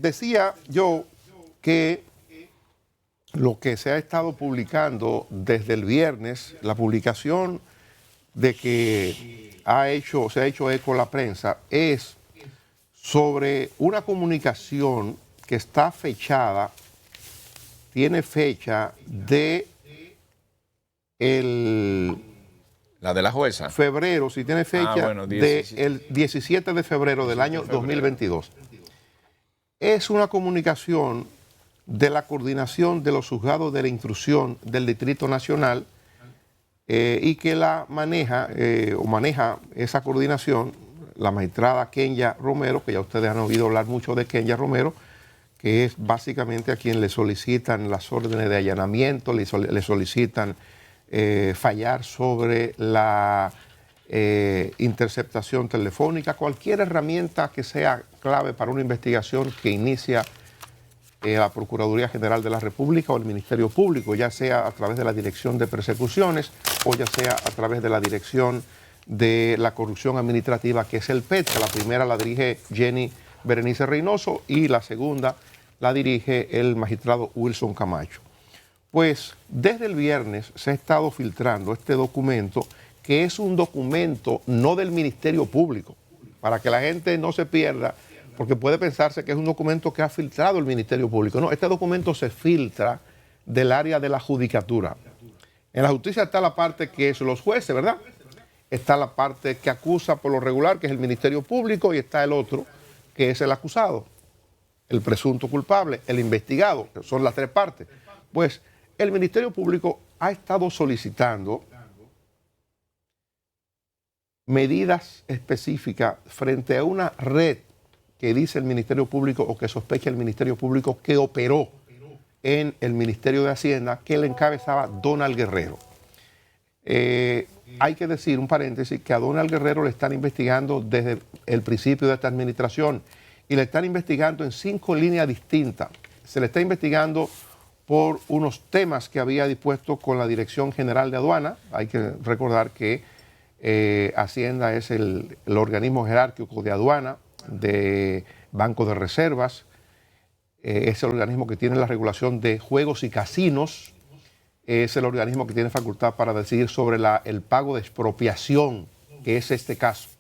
Decía yo que lo que se ha estado publicando desde el viernes, la publicación de que se ha hecho eco la prensa, es sobre una comunicación que está fechada, tiene fecha de la de la jueza. Febrero, si tiene fecha del 17 de febrero del año 2022. Es una comunicación de la coordinación de los juzgados de la instrucción del Distrito Nacional y que la maneja esa coordinación la magistrada Kenya Romero, que ya ustedes han oído hablar mucho de Kenya Romero, que es básicamente a quien le solicitan las órdenes de allanamiento, le solicitan fallar sobre la interceptación telefónica, cualquier herramienta que sea clave para una investigación que inicia la Procuraduría General de la República o el Ministerio Público, ya sea a través de la Dirección de Persecuciones o ya sea a través de la Dirección de la Corrupción Administrativa, que es el PET, que la primera la dirige Jenny Berenice Reynoso y la segunda la dirige el magistrado Wilson Camacho. Pues desde el viernes se ha estado filtrando este documento, que es un documento no del Ministerio Público, para que la gente no se pierda, porque puede pensarse que es un documento que ha filtrado el Ministerio Público. No, este documento se filtra del área de la judicatura. En la justicia está la parte que es los jueces, ¿verdad? Está la parte que acusa por lo regular, que es el Ministerio Público, y está el otro, que es el acusado, el presunto culpable, el investigado, que son las tres partes. Pues el Ministerio Público ha estado solicitando medidas específicas frente a una red que dice el Ministerio Público o que sospecha el Ministerio Público que operó en el Ministerio de Hacienda, que le encabezaba Donald Guerrero. Hay que decir, un paréntesis, que a Donald Guerrero le están investigando desde el principio de esta administración y le están investigando en 5 líneas distintas. Se le está investigando por unos temas que había dispuesto con la Dirección General de Aduana. Hay que recordar que Hacienda es el organismo jerárquico de aduana, de Banco de Reservas, es el organismo que tiene la regulación de juegos y casinos, es el organismo que tiene facultad para decidir sobre el pago de expropiación, que es este caso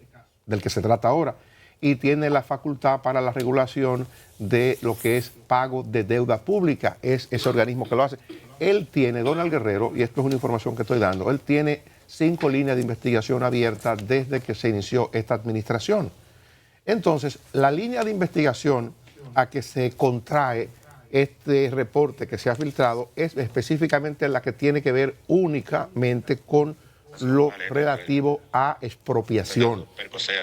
del que se trata ahora, y tiene la facultad para la regulación de lo que es pago de deuda pública, es ese organismo que lo hace. Él tiene, Donald Guerrero, y esto es una información que estoy dando, él tiene 5 líneas de investigación abiertas desde que se inició esta administración. Entonces, la línea de investigación a que se contrae este reporte que se ha filtrado es específicamente la que tiene que ver únicamente con lo relativo a expropiación.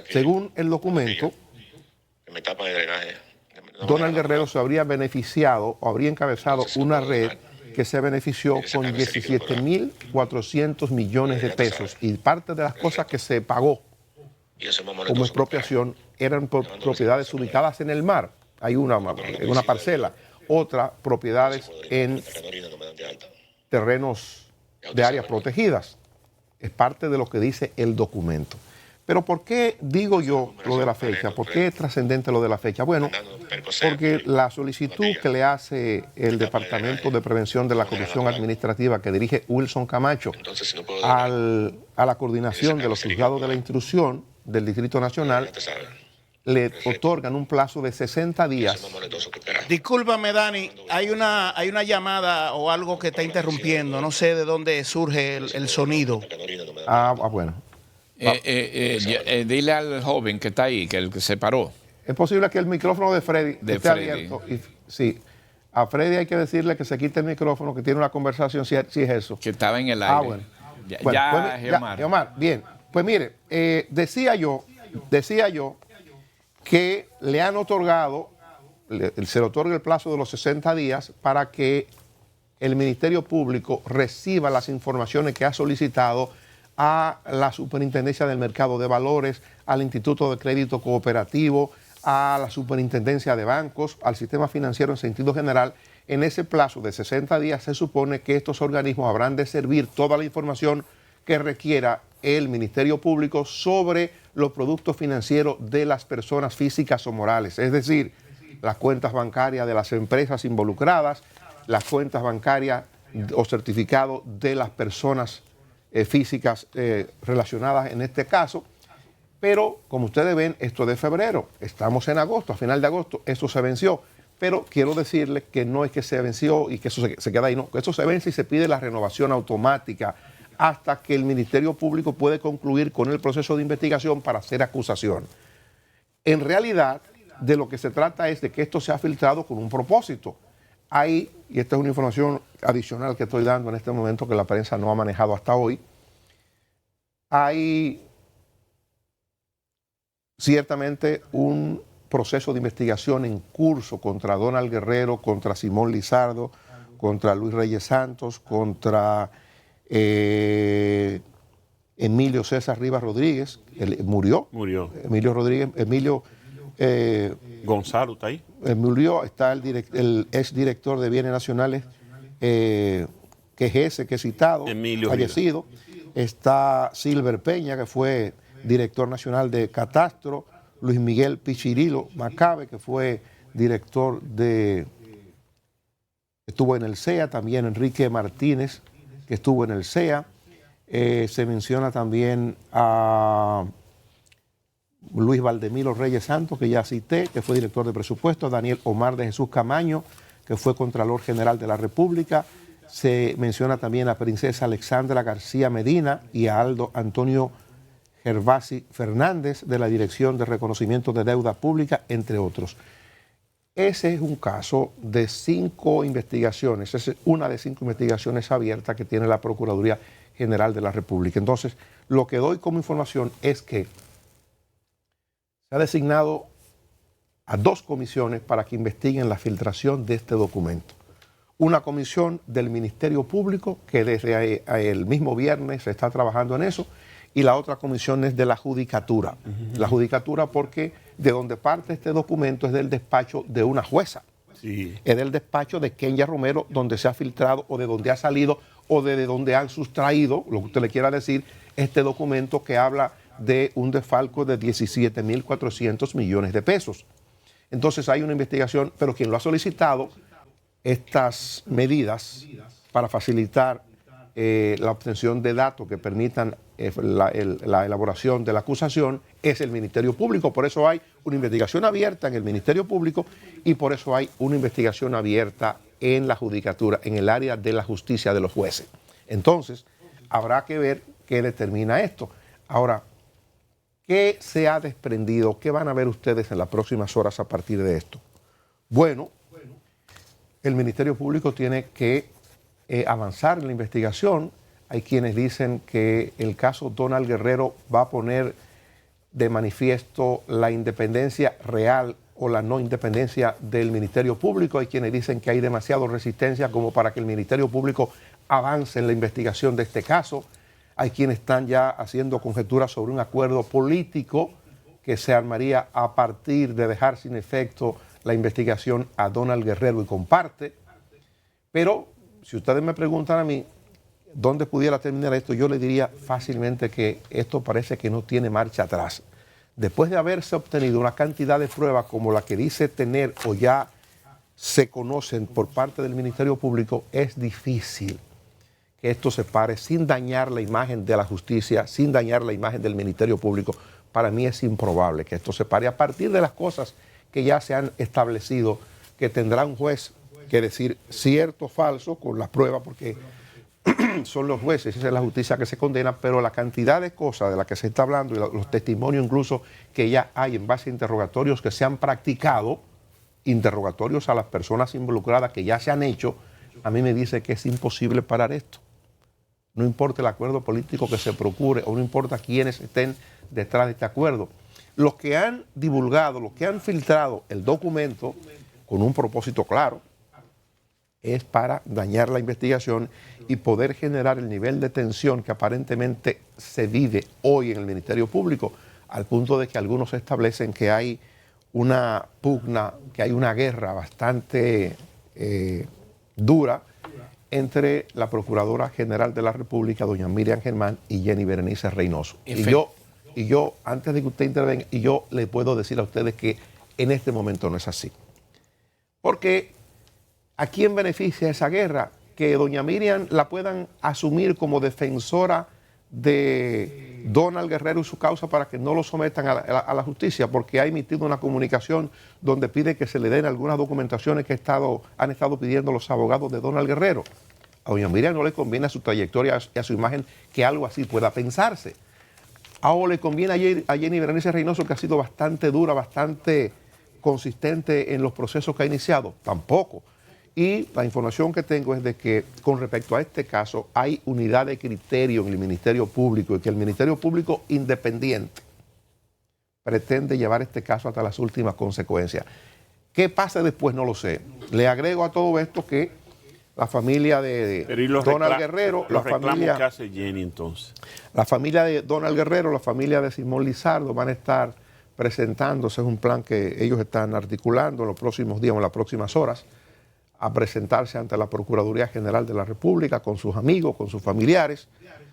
Según el documento, Donald Guerrero se habría beneficiado o habría encabezado una red que se benefició con 17.400 millones de pesos, y parte de las cosas que se pagó como expropiación eran propiedades ubicadas en el mar. Hay una parcela, otra propiedades en terrenos de áreas protegidas. Es parte de lo que dice el documento. Pero ¿por qué digo yo lo de la fecha? ¿Por qué es trascendente lo de la fecha? Bueno, porque la solicitud que le hace el Departamento de Prevención de la Corrupción Administrativa que dirige Wilson Camacho a la coordinación de los juzgados de la instrucción del Distrito Nacional, le otorgan un plazo de 60 días. Discúlpame, Dani, hay una llamada o algo que está interrumpiendo. No sé de dónde surge el sonido. Bueno. Dile al joven que está ahí, que el que se paró. Es posible que el micrófono de Freddy esté abierto. Sí, a Freddy hay que decirle que se quite el micrófono, que tiene una conversación, si es eso. Que estaba en el aire. Bueno. Geomar. Bien. Pues mire, decía yo que le han otorgado, se le otorga el plazo de los 60 días para que el Ministerio Público reciba las informaciones que ha solicitado a la Superintendencia del Mercado de Valores, al Instituto de Crédito Cooperativo, a la Superintendencia de Bancos, al sistema financiero en sentido general. En ese plazo de 60 días se supone que estos organismos habrán de servir toda la información que requiera el Ministerio Público sobre los productos financieros de las personas físicas o morales. Es decir, las cuentas bancarias de las empresas involucradas, las cuentas bancarias o certificados de las personas físicas relacionadas en este caso. Pero, como ustedes ven, esto es de febrero, estamos en agosto, a final de agosto, esto se venció. Pero quiero decirles que no es que se venció y que eso se queda ahí, no, que eso se vence y se pide la renovación automática hasta que el Ministerio Público puede concluir con el proceso de investigación para hacer acusación. En realidad, de lo que se trata es de que esto se ha filtrado con un propósito. Hay, y esta es una información adicional que estoy dando en este momento que la prensa no ha manejado hasta hoy, hay ciertamente un proceso de investigación en curso contra Donald Guerrero, contra Simón Lizardo, contra Luis Reyes Santos, contra Emilio César Rivas Rodríguez, murió. Emilio Rodríguez, Gonzalo está ahí. Murió, está el exdirector de Bienes Nacionales, que es ese que he citado, Emilio fallecido. Está Silver Peña, que fue director nacional de Catastro, Luis Miguel Pichirilo Macabe, que fue director estuvo en el CEA, también Enrique Martínez, que estuvo en el CEA. Se menciona también a Luis Valdemiro Reyes Santos, que ya cité, que fue director de presupuesto, Daniel Omar de Jesús Camaño, que fue Contralor General de la República. Se menciona también a Princesa Alexandra García Medina y a Aldo Antonio Gervasi Fernández de la Dirección de Reconocimiento de Deuda Pública, entre otros. Ese es un caso de 5 investigaciones, es una de 5 investigaciones abiertas que tiene la Procuraduría General de la República. Entonces, lo que doy como información es que se ha designado a 2 comisiones para que investiguen la filtración de este documento. Una comisión del Ministerio Público, que desde el mismo viernes se está trabajando en eso, y la otra comisión es de la Judicatura. La Judicatura porque de donde parte este documento es del despacho de una jueza. Sí. Es del despacho de Kenya Romero, donde se ha filtrado o de donde ha salido o de donde han sustraído, lo que usted le quiera decir, este documento que habla de un desfalco de 17.400 millones de pesos. Entonces hay una investigación, pero quien lo ha solicitado, estas medidas para facilitar la obtención de datos que permitan la elaboración de la acusación es el Ministerio Público. Por eso hay una investigación abierta en el Ministerio Público y por eso hay una investigación abierta en la Judicatura, en el área de la justicia de los jueces. Entonces, habrá que ver qué determina esto. Ahora, ¿qué se ha desprendido? ¿Qué van a ver ustedes en las próximas horas a partir de esto? Bueno, el Ministerio Público tiene que avanzar en la investigación. Hay quienes dicen que el caso Donald Guerrero va a poner de manifiesto la independencia real o la no independencia del Ministerio Público. Hay quienes dicen que hay demasiada resistencia como para que el Ministerio Público avance en la investigación de este caso. Hay quienes están ya haciendo conjeturas sobre un acuerdo político que se armaría a partir de dejar sin efecto la investigación a Donald Guerrero y comparte. Pero si ustedes me preguntan a mí dónde pudiera terminar esto, yo le diría fácilmente que esto parece que no tiene marcha atrás. Después de haberse obtenido una cantidad de pruebas como la que dice tener o ya se conocen por parte del Ministerio Público, es difícil que esto se pare sin dañar la imagen de la justicia, sin dañar la imagen del Ministerio Público. Para mí es improbable que esto se pare a partir de las cosas que ya se han establecido, que tendrá un juez que decir cierto o falso con las pruebas, porque son los jueces, esa es la justicia que se condena, pero la cantidad de cosas de las que se está hablando y los testimonios incluso que ya hay en base a interrogatorios que se han practicado, interrogatorios a las personas involucradas que ya se han hecho, a mí me dice que es imposible parar esto. No importa el acuerdo político que se procure o no importa quiénes estén detrás de este acuerdo. Los que han divulgado, los que han filtrado el documento con un propósito claro, es para dañar la investigación y poder generar el nivel de tensión que aparentemente se vive hoy en el Ministerio Público, al punto de que algunos establecen que hay una pugna, que hay una guerra bastante dura entre la Procuradora General de la República, doña Miriam Germán, y Jenny Berenice Reynoso. Y yo, antes de que usted intervenga, y yo le puedo decir a ustedes que en este momento no es así. Porque ¿a quién beneficia esa guerra? Que doña Miriam la puedan asumir como defensora de Donald Guerrero y su causa para que no lo sometan a la justicia, porque ha emitido una comunicación donde pide que se le den algunas documentaciones que han estado pidiendo los abogados de Donald Guerrero. A doña Miriam no le conviene a su trayectoria y a su imagen que algo así pueda pensarse. Ahora le conviene a Jenny Berenice Reynoso, que ha sido bastante dura, bastante consistente en los procesos que ha iniciado. Tampoco. Y la información que tengo es de que con respecto a este caso hay unidad de criterio en el Ministerio Público y que el Ministerio Público independiente pretende llevar este caso hasta las últimas consecuencias. ¿Qué pasa después? No lo sé. Le agrego a todo esto que la familia de Donald Guerrero, la familia, que hace Jenny, entonces, la familia de Donald Guerrero, la familia de Simón Lizardo van a estar presentándose, es un plan que ellos están articulando en los próximos días o en las próximas horas, a presentarse ante la Procuraduría General de la República con sus amigos, con sus familiares,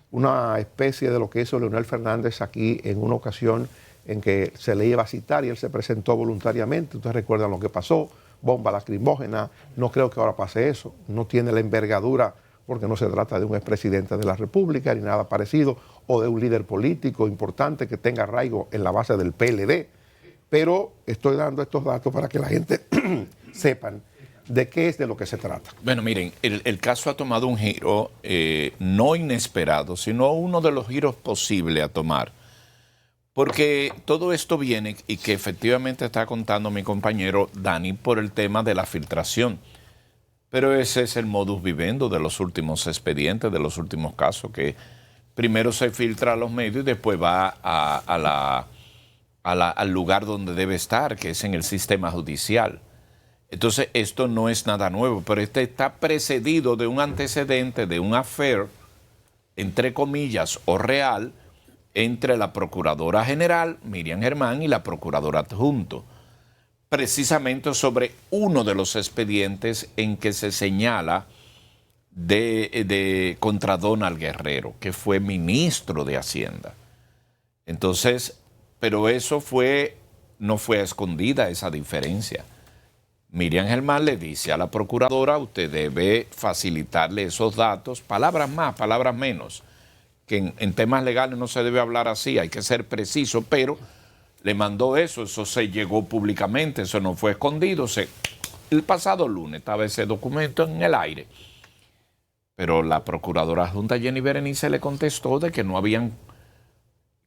una especie de lo que hizo Leonel Fernández aquí en una ocasión en que se le iba a citar y él se presentó voluntariamente. Ustedes recuerdan lo que pasó, bomba lacrimógena. No creo que ahora pase eso, no tiene la envergadura porque no se trata de un expresidente de la República ni nada parecido, o de un líder político importante que tenga arraigo en la base del PLD, pero estoy dando estos datos para que la gente sepan de qué es de lo que se trata. Bueno, miren, el caso ha tomado un giro no inesperado, sino uno de los giros posibles a tomar. Porque todo esto viene, y que efectivamente está contando mi compañero Dani, por el tema de la filtración. Pero ese es el modus vivendi de los últimos expedientes, de los últimos casos, que primero se filtra a los medios y después va al lugar donde debe estar, que es en el sistema judicial. Entonces, esto no es nada nuevo, pero este está precedido de un antecedente, de un affair, entre comillas, o real, entre la Procuradora General, Miriam Germán, y la Procuradora Adjunto, precisamente sobre uno de los expedientes en que se señala contra Donald Guerrero, que fue ministro de Hacienda. Entonces, pero eso no fue a escondida esa diferencia. Miriam Germán le dice a la procuradora, usted debe facilitarle esos datos, palabras más, palabras menos, que en temas legales no se debe hablar así, hay que ser preciso, pero le mandó eso se llegó públicamente, eso no fue escondido. El pasado lunes estaba ese documento en el aire, pero la procuradora adjunta Jenny Berenice le contestó de que no habían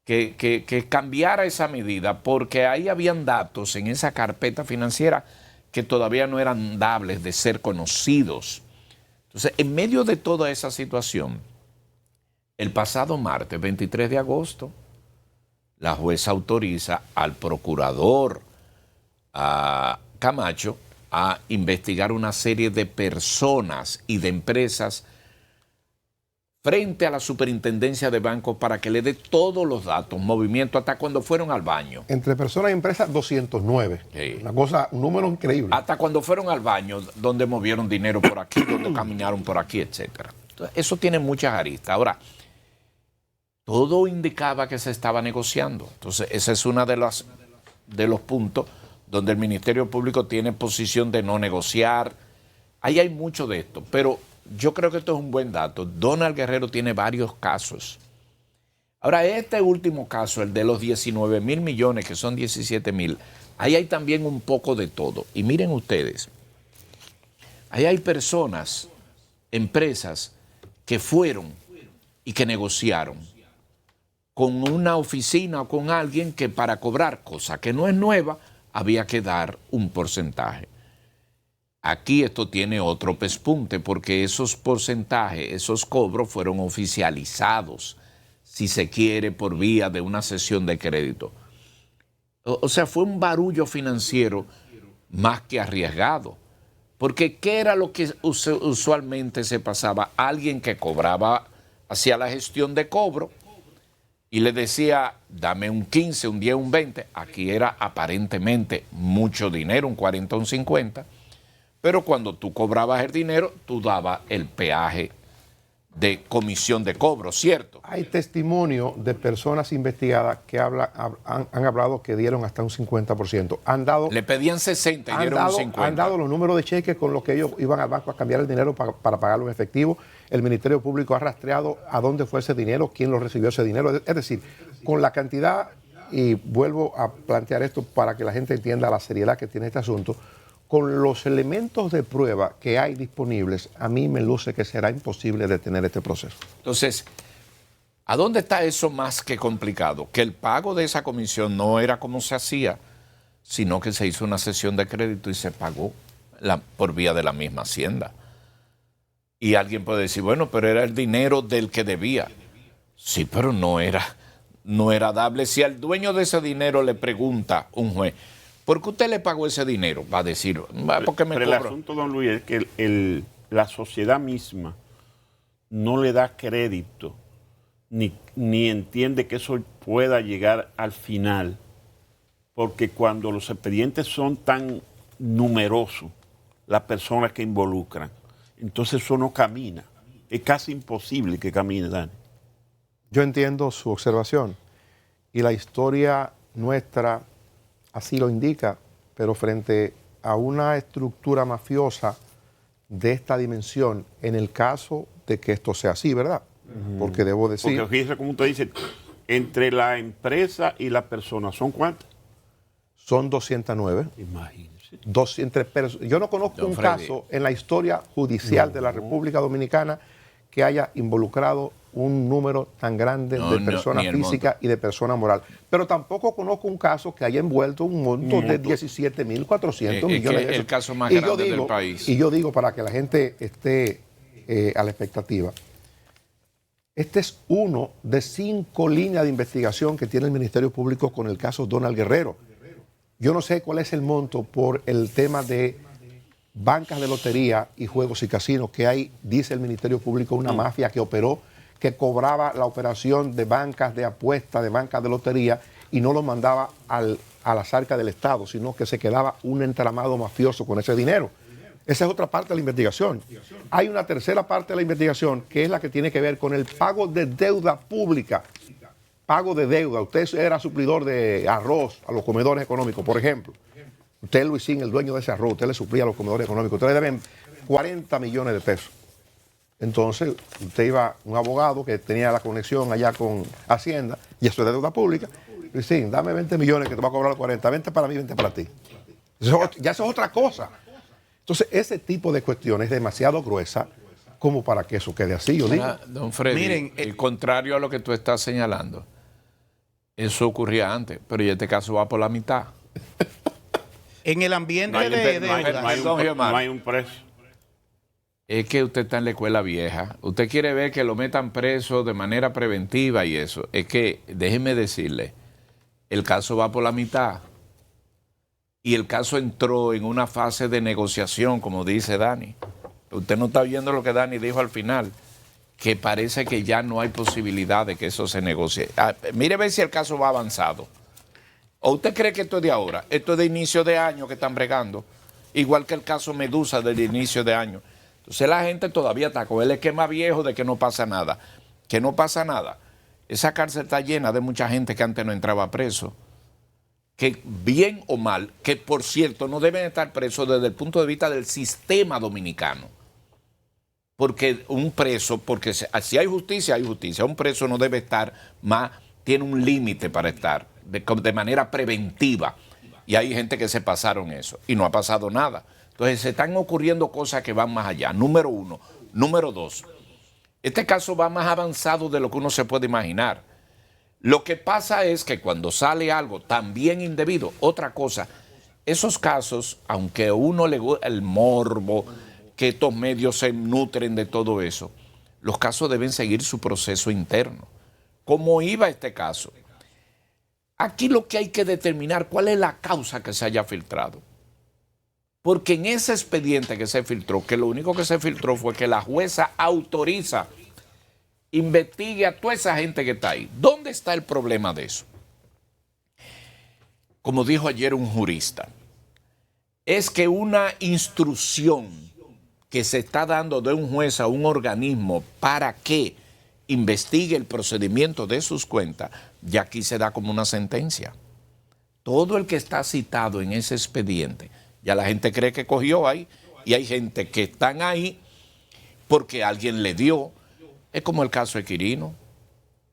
que cambiara esa medida porque ahí habían datos en esa carpeta financiera que todavía no eran dables de ser conocidos. Entonces, en medio de toda esa situación, el pasado martes, 23 de agosto, la jueza autoriza al procurador Camacho a investigar una serie de personas y de empresas frente a la superintendencia de bancos para que le dé todos los datos, movimiento, hasta cuando fueron al baño. Entre personas y empresas, 209. Sí. Un número increíble. Hasta cuando fueron al baño, donde movieron dinero por aquí, donde caminaron por aquí, etcétera. Eso tiene muchas aristas. Ahora, todo indicaba que se estaba negociando. Entonces, ese es uno de los puntos donde el Ministerio Público tiene posición de no negociar. Ahí hay mucho de esto, pero yo creo que esto es un buen dato. Donald Guerrero tiene varios casos. Ahora, este último caso, el de los 19 mil millones, que son 17 mil, ahí hay también un poco de todo. Y miren ustedes, ahí hay personas, empresas, que fueron y que negociaron con una oficina o con alguien que para cobrar, cosa que no es nueva, había que dar un porcentaje. Aquí esto tiene otro pespunte porque esos porcentajes, esos cobros fueron oficializados, si se quiere, por vía de una cesión de crédito. O sea, fue un barullo financiero más que arriesgado. Porque ¿qué era lo que usualmente se pasaba? Alguien que cobraba, hacía la gestión de cobro y le decía, dame un 15, un 10, un 20. Aquí era aparentemente mucho dinero, un 40, un 50. Pero cuando tú cobrabas el dinero, tú dabas el peaje de comisión de cobro, ¿cierto? Hay testimonio de personas investigadas que han hablado que dieron hasta un 50%. Le pedían 60 y dieron un 50. Han dado los números de cheques con los que ellos iban al banco a cambiar el dinero para pagarlo en efectivo. El Ministerio Público ha rastreado a dónde fue ese dinero, quién lo recibió ese dinero. Es decir, con la cantidad, y vuelvo a plantear esto para que la gente entienda la seriedad que tiene este asunto, con los elementos de prueba que hay disponibles, a mí me luce que será imposible detener este proceso. Entonces, ¿a dónde está eso más que complicado? Que el pago de esa comisión no era como se hacía, sino que se hizo una cesión de crédito y se pagó por vía de la misma Hacienda. Y alguien puede decir, bueno, pero era el dinero del que debía. Sí, pero no era dable. Si al dueño de ese dinero le pregunta un juez, ¿por qué usted le pagó ese dinero? Va a decir, porque me pero cobro. el asunto, don Luis, es que la sociedad misma no le da crédito ni entiende que eso pueda llegar al final, porque cuando los expedientes son tan numerosos, las personas que involucran, entonces eso no camina. Es casi imposible que camine, Dani. Yo entiendo su observación y la historia nuestra así lo indica, pero frente a una estructura mafiosa de esta dimensión, en el caso de que esto sea así, ¿verdad? Porque debo decir... Porque fíjese como usted dice, entre la empresa y la persona, ¿son cuántas? Son 209. Imagínese. Yo no conozco Don un Freddy. caso en la historia judicial de la República Dominicana que haya involucrado un número tan grande de personas físicas y de personas morales. Pero tampoco conozco un caso que haya envuelto un monto de 17.400 millones de pesos. El caso más grande del país. Y yo digo, para que la gente esté a la expectativa, este es uno de 5 líneas de investigación que tiene el Ministerio Público con el caso Donald Guerrero. Yo no sé cuál es el monto por el tema de bancas de lotería y juegos y casinos, que hay, dice el Ministerio Público, una mafia que operó, que cobraba la operación de bancas de apuesta, de bancas de lotería, y no lo mandaba a las arcas del Estado, sino que se quedaba un entramado mafioso con ese dinero. Esa es otra parte de la investigación. Hay una tercera parte de la investigación, que es la que tiene que ver con el pago de deuda pública. Pago de deuda. Usted era suplidor de arroz a los comedores económicos, por ejemplo. Usted, Luisín, el dueño de ese arroz, usted le suplía a los comedores económicos. Usted le deben 40 millones de pesos. Entonces, usted iba, un abogado que tenía la conexión allá con Hacienda, y eso es de deuda pública. Luisín, dame 20 millones que te va a cobrar 40. 20 para mí, 20 para ti. Ya eso es otra cosa. Entonces, ese tipo de cuestiones es demasiado gruesa como para que eso quede así, yo digo. Don Freddy, Miren, el contrario a lo que tú estás señalando, eso ocurría antes, pero ya este caso va por la mitad. En el ambiente No hay, de no hay- deuda. no hay Perdón, un, Giomar. no hay un preso. Es que usted está en la escuela vieja. Usted quiere ver que lo metan preso de manera preventiva y eso. Es que, déjeme decirle, el caso va por la mitad. Y el caso entró en una fase de negociación, como dice Dani. Usted no está viendo lo que Dani dijo al final, que parece que ya no hay posibilidad de que eso se negocie. Mire a ver si el caso va avanzado. ¿O usted cree que esto es de ahora? Esto es de inicio de año que están bregando. Igual que el caso Medusa del inicio de año. Entonces la gente todavía está con el esquema viejo de que no pasa nada. Que no pasa nada. Esa cárcel está llena de mucha gente que antes no entraba preso. Que bien o mal, que por cierto no deben estar presos desde el punto de vista del sistema dominicano. Porque un preso, porque si hay justicia, hay justicia. Un preso no debe estar más, tiene un límite para estar de manera preventiva. Y hay gente que se pasaron eso y no ha pasado nada. Entonces se están ocurriendo cosas que van más allá. Número uno. Número dos. Este caso va más avanzado de lo que uno se puede imaginar. Lo que pasa es que cuando sale algo también indebido, otra cosa, esos casos, aunque a uno le gusta el morbo, que estos medios se nutren de todo eso, los casos deben seguir su proceso interno. ¿Cómo iba este caso? Aquí lo que hay que determinar cuál es la causa que se haya filtrado. Porque en ese expediente que se filtró, que lo único que se filtró fue que la jueza autoriza, investigue a toda esa gente que está ahí. ¿Dónde está el problema de eso? Como dijo ayer un jurista, es que una instrucción que se está dando de un juez a un organismo para que investigue el procedimiento de sus cuentas, ya aquí se da como una sentencia. Todo el que está citado en ese expediente, ya la gente cree que cogió ahí, y hay gente que están ahí porque alguien le dio. Es como el caso de Quirino.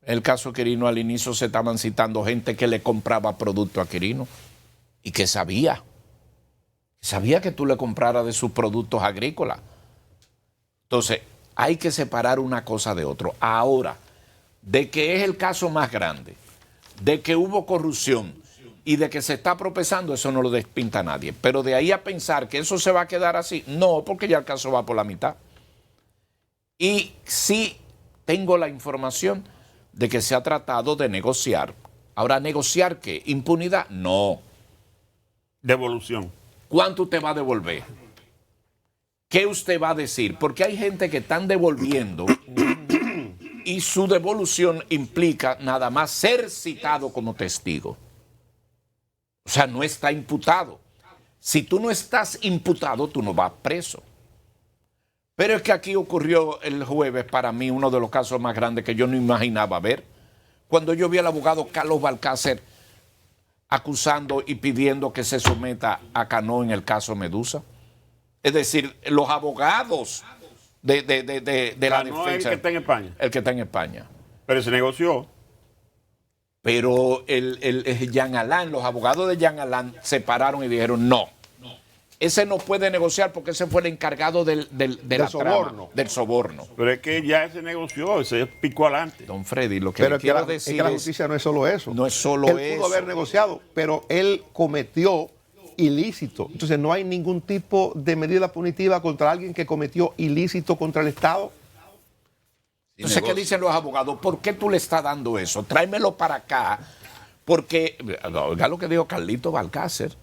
El caso de Quirino, al inicio se estaban citando gente que le compraba producto a Quirino y que sabía que tú le compraras de sus productos agrícolas. Entonces, hay que separar una cosa de otro. Ahora, de que es el caso más grande, de que hubo corrupción y de que se está propesando, eso no lo despinta nadie. Pero de ahí a pensar que eso se va a quedar así, no, porque ya el caso va por la mitad. Y sí tengo la información de que se ha tratado de negociar. Ahora, ¿negociar qué? ¿Impunidad? No. Devolución. ¿Cuánto usted va a devolver? ¿Qué usted va a decir? Porque hay gente que están devolviendo y su devolución implica nada más ser citado como testigo. O sea, no está imputado. Si tú no estás imputado, tú no vas preso. Pero es que aquí ocurrió el jueves, para mí, uno de los casos más grandes que yo no imaginaba ver. Cuando yo vi al abogado Carlos Balcácer acusando y pidiendo que se someta a Cano en el caso Medusa. Es decir, los abogados de la Cano defensa. es el que está en España. El que está en España. Pero se negoció. Pero el Jean Alain, los abogados de Jean Alain se pararon y dijeron no. Ese no puede negociar porque ese fue el encargado del soborno. Del soborno. Pero es que ya se negoció, se picó adelante. Don Freddy, lo que Pero le quiero decir es que la justicia no es solo eso. No es solo él eso. pudo haber negociado, pero él cometió ilícito. Entonces no hay ningún tipo de medida punitiva contra alguien que cometió ilícito contra el Estado. Entonces, ¿qué dicen los abogados? ¿Por qué tú le estás dando eso? Tráemelo para acá. Porque, oiga lo que dijo Carlito Balcácer.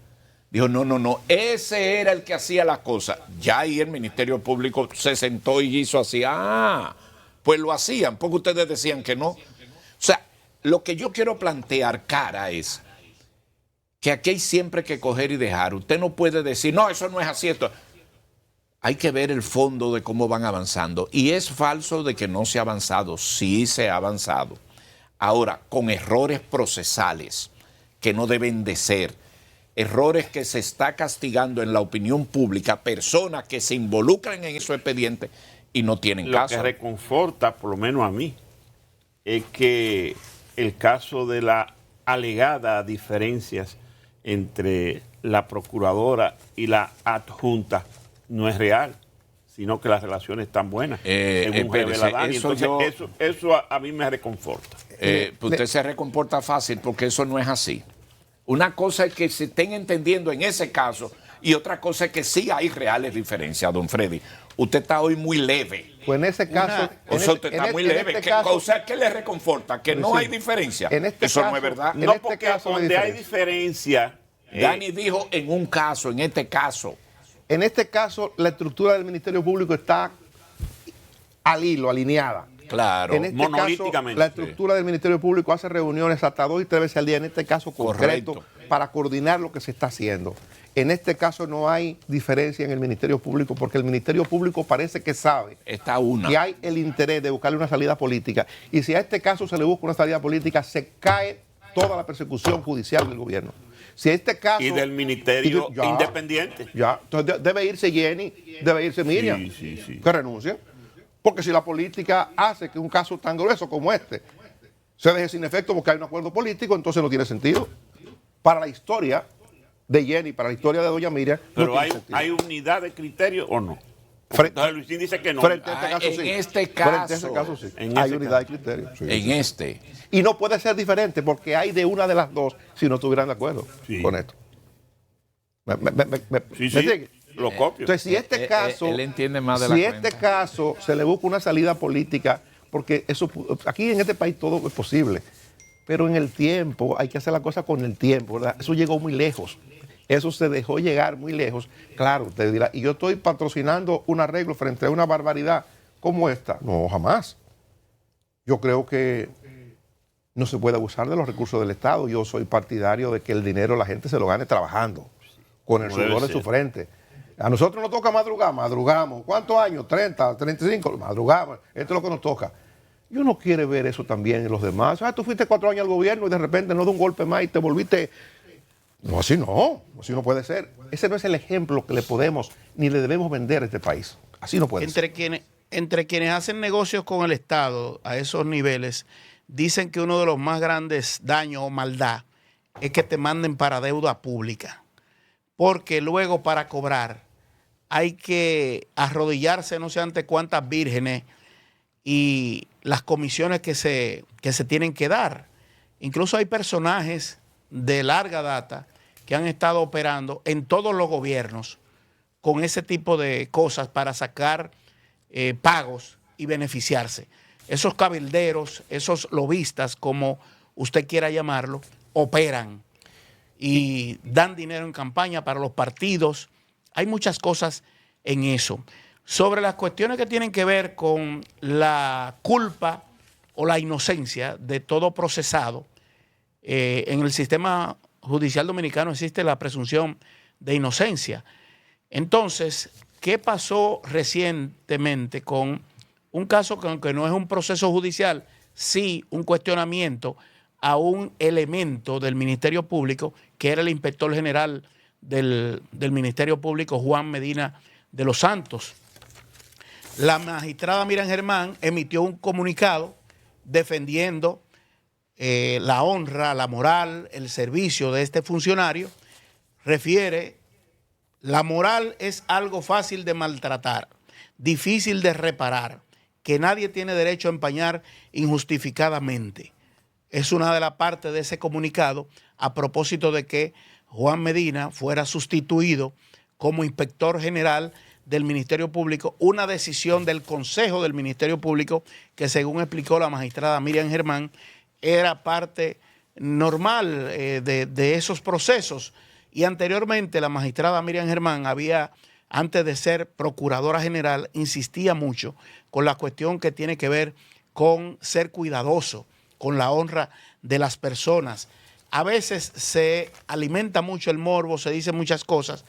Dijo, no, ese era el que hacía las cosas. Ya ahí el Ministerio Público se sentó y hizo así. Pues lo hacían, porque ustedes decían que no. O sea, lo que yo quiero plantear, cara, es que aquí hay siempre que coger y dejar. Usted no puede decir, no, eso no es así. Esto. Hay que ver el fondo de cómo van avanzando. Y es falso de que no se ha avanzado. Sí se ha avanzado. Ahora, con errores procesales que no deben de ser. Errores que se está castigando en la opinión pública, personas que se involucran en esos expedientes y no tienen caso. Lo que reconforta, por lo menos a mí, es que el caso de la alegada diferencias entre la procuradora y la adjunta no es real, sino que las relaciones están buenas. Según revela Dani. Entonces, eso a mí me reconforta. Usted se recomporta fácil porque eso no es así. Una cosa es que se estén entendiendo en ese caso y otra cosa es que sí hay reales diferencias, don Freddy. Usted está hoy muy leve. Pues en ese caso... Usted está muy leve. O sea, ¿qué le reconforta? Que no hay diferencia. Eso no es verdad. No, porque donde hay diferencia... Dani dijo en un caso, en este caso. En este caso, la estructura del Ministerio Público está al hilo, alineada. Claro, en este monolíticamente. Caso, la estructura del Ministerio Público hace reuniones hasta 2 y 3 veces al día, en este caso concreto, para coordinar lo que se está haciendo. En este caso no hay diferencia en el Ministerio Público porque el Ministerio Público parece que sabe que hay el interés de buscarle una salida política. Y si a este caso se le busca una salida política, se cae toda la persecución judicial del gobierno. Si a este caso, y del Ministerio Independiente. Ya, entonces debe irse Jenny, debe irse Miriam, sí. que renuncien. Porque si la política hace que un caso tan grueso como este se deje sin efecto porque hay un acuerdo político, entonces no tiene sentido. Para la historia de Jenny, para la historia de doña Miriam, pero ¿hay unidad de criterio o no? Entonces Luisín dice que no. Frente a este caso, sí. En este caso. Frente a este caso, sí. Hay unidad de criterio. Sí, en este. Y no puede ser diferente porque hay de una de las dos si no estuvieran de acuerdo con esto. ¿Me sigue? Lo copio. Entonces, si este caso, él entiende más de la si cuenta. este caso se le busca una salida política, porque eso aquí en este país todo es posible, pero en el tiempo hay que hacer la cosa con el tiempo, ¿verdad? Eso llegó muy lejos. Eso se dejó llegar muy lejos. Claro, usted dirá, y yo estoy patrocinando un arreglo frente a una barbaridad como esta. No, jamás. Yo creo que no se puede abusar de los recursos del Estado. Yo soy partidario de que el dinero la gente se lo gane trabajando, con el sudor de su frente. A nosotros nos toca madrugar, madrugamos. ¿Cuántos años? 30, 35, madrugamos. Esto es lo que nos toca. Y uno quiere ver eso también en los demás. Tú fuiste 4 años al gobierno y de repente no de un golpe más y te volviste... No, así no puede ser. Ese no es el ejemplo que le podemos ni le debemos vender a este país. Así no puede ser. Entre quienes hacen negocios con el Estado a esos niveles, dicen que uno de los más grandes daños o maldad es que te manden para deuda pública. Porque luego para cobrar hay que arrodillarse no sé ante cuántas vírgenes y las comisiones que se tienen que dar. Incluso hay personajes de larga data que han estado operando en todos los gobiernos con ese tipo de cosas para sacar pagos y beneficiarse. Esos cabilderos, esos lobistas, como usted quiera llamarlo, operan y dan dinero en campaña para los partidos. Hay muchas cosas en eso. Sobre las cuestiones que tienen que ver con la culpa o la inocencia de todo procesado, en el sistema judicial dominicano existe la presunción de inocencia. Entonces, ¿qué pasó recientemente con un caso que, aunque no es un proceso judicial, sí un cuestionamiento a un elemento del Ministerio Público, que era el inspector general del Ministerio Público, Juan Medina de los Santos? La magistrada Miriam Germán emitió un comunicado defendiendo la honra, la moral, el servicio de este funcionario. Refiere: la moral es algo fácil de maltratar, difícil de reparar, que nadie tiene derecho a empañar injustificadamente. Es una de las partes de ese comunicado a propósito de que Juan Medina fuera sustituido como inspector general del Ministerio Público, una decisión del Consejo del Ministerio Público que, según explicó la magistrada Miriam Germán, era parte normal de esos procesos. Y anteriormente la magistrada Miriam Germán había, antes de ser procuradora general, insistía mucho con la cuestión que tiene que ver con ser cuidadoso, con la honra de las personas. A veces se alimenta mucho el morbo, se dicen muchas cosas.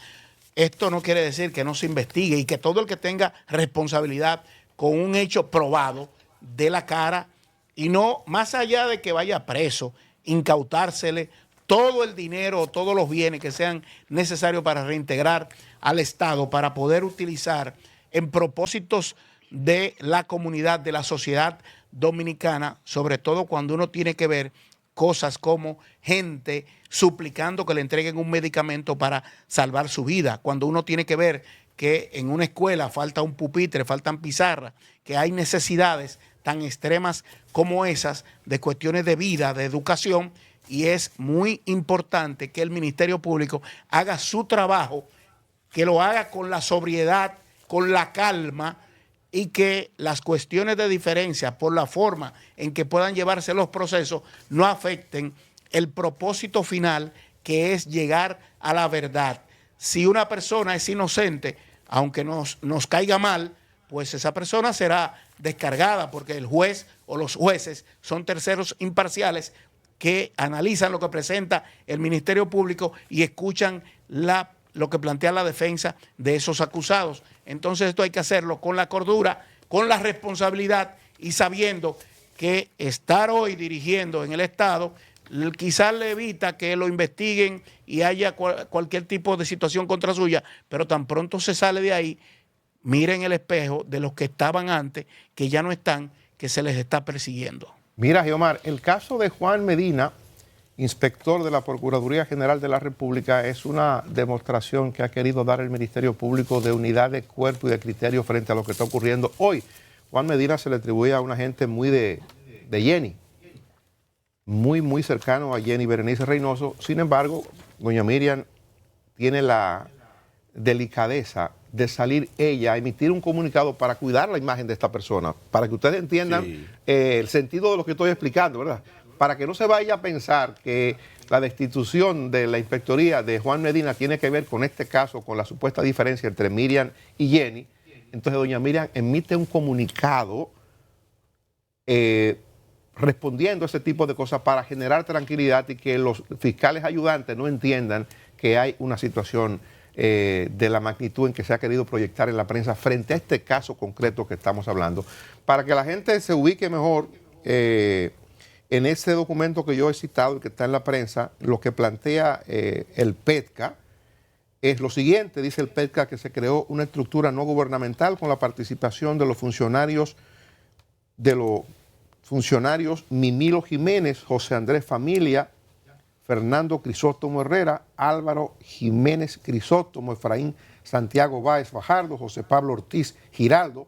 Esto no quiere decir que no se investigue y que todo el que tenga responsabilidad con un hecho probado dé la cara, y no, más allá de que vaya preso, incautársele todo el dinero, todos los bienes que sean necesarios para reintegrar al Estado, para poder utilizar en propósitos de la comunidad, de la sociedad dominicana, sobre todo cuando uno tiene que ver cosas como gente suplicando que le entreguen un medicamento para salvar su vida, cuando uno tiene que ver que en una escuela falta un pupitre, faltan pizarras, que hay necesidades tan extremas como esas de cuestiones de vida, de educación, y es muy importante que el Ministerio Público haga su trabajo, que lo haga con la sobriedad, con la calma, y que las cuestiones de diferencia por la forma en que puedan llevarse los procesos no afecten el propósito final, que es llegar a la verdad. Si una persona es inocente, aunque nos caiga mal, pues esa persona será descargada, porque el juez o los jueces son terceros imparciales que analizan lo que presenta el Ministerio Público y escuchan lo que plantea la defensa de esos acusados. Entonces esto hay que hacerlo con la cordura, con la responsabilidad, y sabiendo que estar hoy dirigiendo en el Estado quizás le evita que lo investiguen y haya cualquier tipo de situación contra suya, pero tan pronto se sale de ahí, miren el espejo de los que estaban antes, que ya no están, que se les está persiguiendo. Mira, Geomar, el caso de Juan Medina, inspector de la Procuraduría General de la República, es una demostración que ha querido dar el Ministerio Público de unidad de cuerpo y de criterio frente a lo que está ocurriendo hoy. Juan Medina se le atribuye a una gente muy de Jenny, muy cercano a Jenny Berenice Reynoso. Sin embargo, doña Miriam tiene la delicadeza de salir ella a emitir un comunicado para cuidar la imagen de esta persona, para que ustedes entiendan el sentido de lo que estoy explicando, ¿verdad? Para que no se vaya a pensar que la destitución de la inspectoría de Juan Medina tiene que ver con este caso, con la supuesta diferencia entre Miriam y Jenny. Entonces doña Miriam emite un comunicado respondiendo a ese tipo de cosas para generar tranquilidad y que los fiscales ayudantes no entiendan que hay una situación de la magnitud en que se ha querido proyectar en la prensa frente a este caso concreto que estamos hablando. Para que la gente se ubique mejor, en ese documento que yo he citado y que está en la prensa, lo que plantea el PETCA es lo siguiente. Dice el PETCA que se creó una estructura no gubernamental con la participación de los funcionarios Mimilo Jiménez, José Andrés Familia, Fernando Crisóstomo Herrera, Álvaro Jiménez Crisóstomo, Efraín Santiago Báez Fajardo, José Pablo Ortiz Giraldo,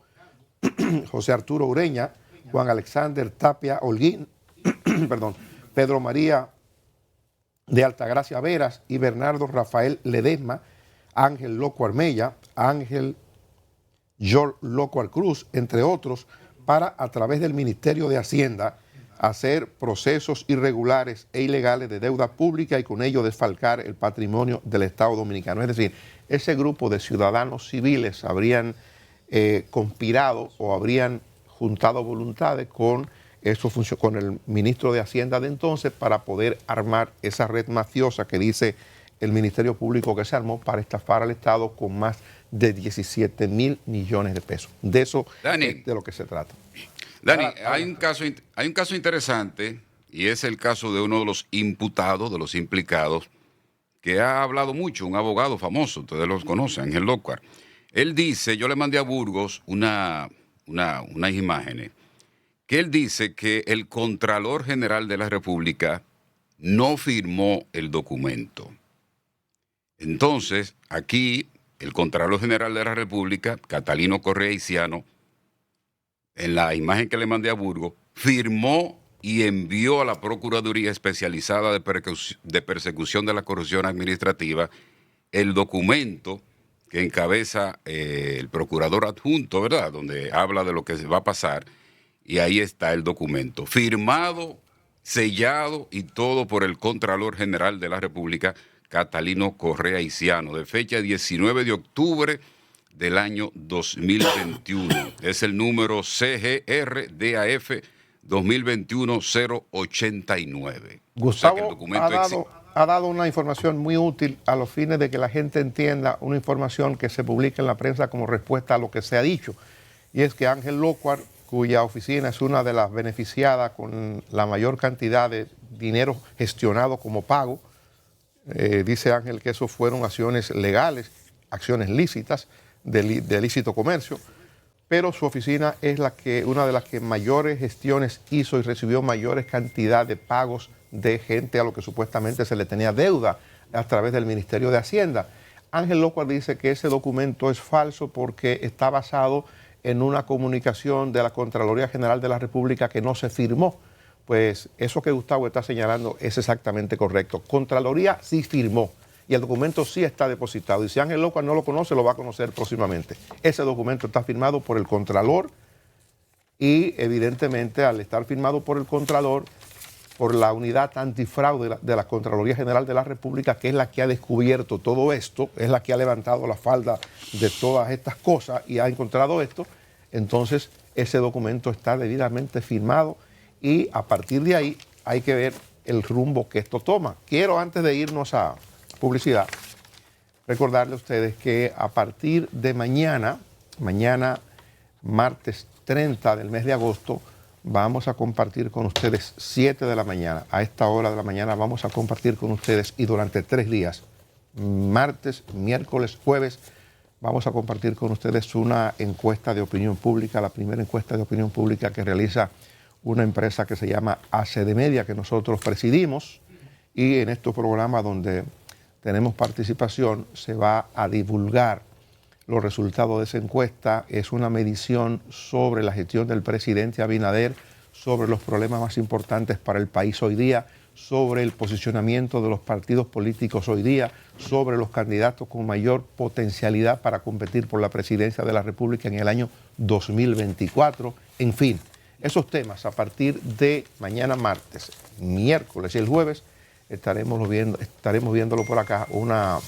José Arturo Ureña, Juan Alexander Tapia Holguín, perdón, Pedro María de Altagracia Veras y Bernardo Rafael Ledesma, Ángel Loco Armella, Ángel George Loco Cruz, entre otros, para, a través del Ministerio de Hacienda, hacer procesos irregulares e ilegales de deuda pública y con ello desfalcar el patrimonio del Estado Dominicano. Es decir, ese grupo de ciudadanos civiles habrían conspirado o habrían juntado voluntades con el ministro de Hacienda de entonces para poder armar esa red mafiosa que dice el Ministerio Público que se armó para estafar al Estado con más de 17.000 millones de pesos. De eso es de lo que se trata. Dani, hay un caso interesante y es el caso de uno de los imputados, de los implicados, que ha hablado mucho, un abogado famoso, ustedes los conocen, Ángel López. Él dice, yo le mandé a Burgos unas imágenes, que él dice que el Contralor General de la República no firmó el documento. Entonces, aquí, el Contralor General de la República, Catalino Correa y Ciano, en la imagen que le mandé a Burgos, firmó y envió a la Procuraduría Especializada de Persecución de la Corrupción Administrativa el documento que encabeza el procurador adjunto, ¿verdad?, donde habla de lo que va a pasar, y ahí está el documento, firmado, sellado y todo por el Contralor General de la República, Catalino Correa y Ciano, de fecha 19 de octubre del año 2021. Es el número CGR-DAF 2021-089. Gustavo, o sea, que el documento ha dado una información muy útil a los fines de que la gente entienda una información que se publica en la prensa como respuesta a lo que se ha dicho. Y es que Ángel López, cuya oficina es una de las beneficiadas con la mayor cantidad de dinero gestionado como pago, dice Ángel que eso fueron acciones legales, acciones lícitas, de lícito comercio, pero su oficina es una de las que mayores gestiones hizo y recibió mayores cantidad de pagos de gente a lo que supuestamente se le tenía deuda a través del Ministerio de Hacienda. Ángel López dice que ese documento es falso porque está basado en una comunicación de la Contraloría General de la República que no se firmó. Pues eso que Gustavo está señalando es exactamente correcto. Contraloría sí firmó y el documento sí está depositado. Y si Ángel López no lo conoce, lo va a conocer próximamente. Ese documento está firmado por el Contralor y evidentemente al estar firmado por el Contralor, por la unidad antifraude de la Contraloría General de la República, que es la que ha descubierto todo esto, es la que ha levantado la falda de todas estas cosas y ha encontrado esto, entonces ese documento está debidamente firmado y a partir de ahí hay que ver el rumbo que esto toma. Quiero, antes de irnos a publicidad, recordarle a ustedes que a partir de mañana, martes 30 del mes de agosto, vamos a compartir con ustedes 7 de la mañana. A esta hora de la mañana vamos a compartir con ustedes y durante 3 días, martes, miércoles, jueves, vamos a compartir con ustedes una encuesta de opinión pública, la primera encuesta de opinión pública que realiza una empresa que se llama ACD Media, que nosotros presidimos, y en estos programas donde tenemos participación se va a divulgar los resultados de esa encuesta. Es una medición sobre la gestión del presidente Abinader, sobre los problemas más importantes para el país hoy día, sobre el posicionamiento de los partidos políticos hoy día, sobre los candidatos con mayor potencialidad para competir por la presidencia de la República en el año 2024. En fin, esos temas a partir de mañana martes, miércoles y el jueves estaremos viéndolo por acá, una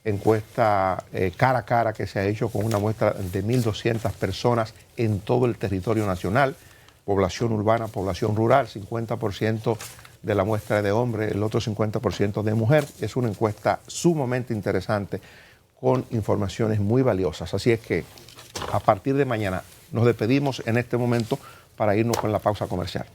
encuesta cara a cara que se ha hecho con una muestra de 1.200 personas en todo el territorio nacional, población urbana, población rural, 50% de la muestra de hombre, el otro 50% de mujer. Es una encuesta sumamente interesante con informaciones muy valiosas. Así es que a partir de mañana nos despedimos en este momento para irnos con la pausa comercial.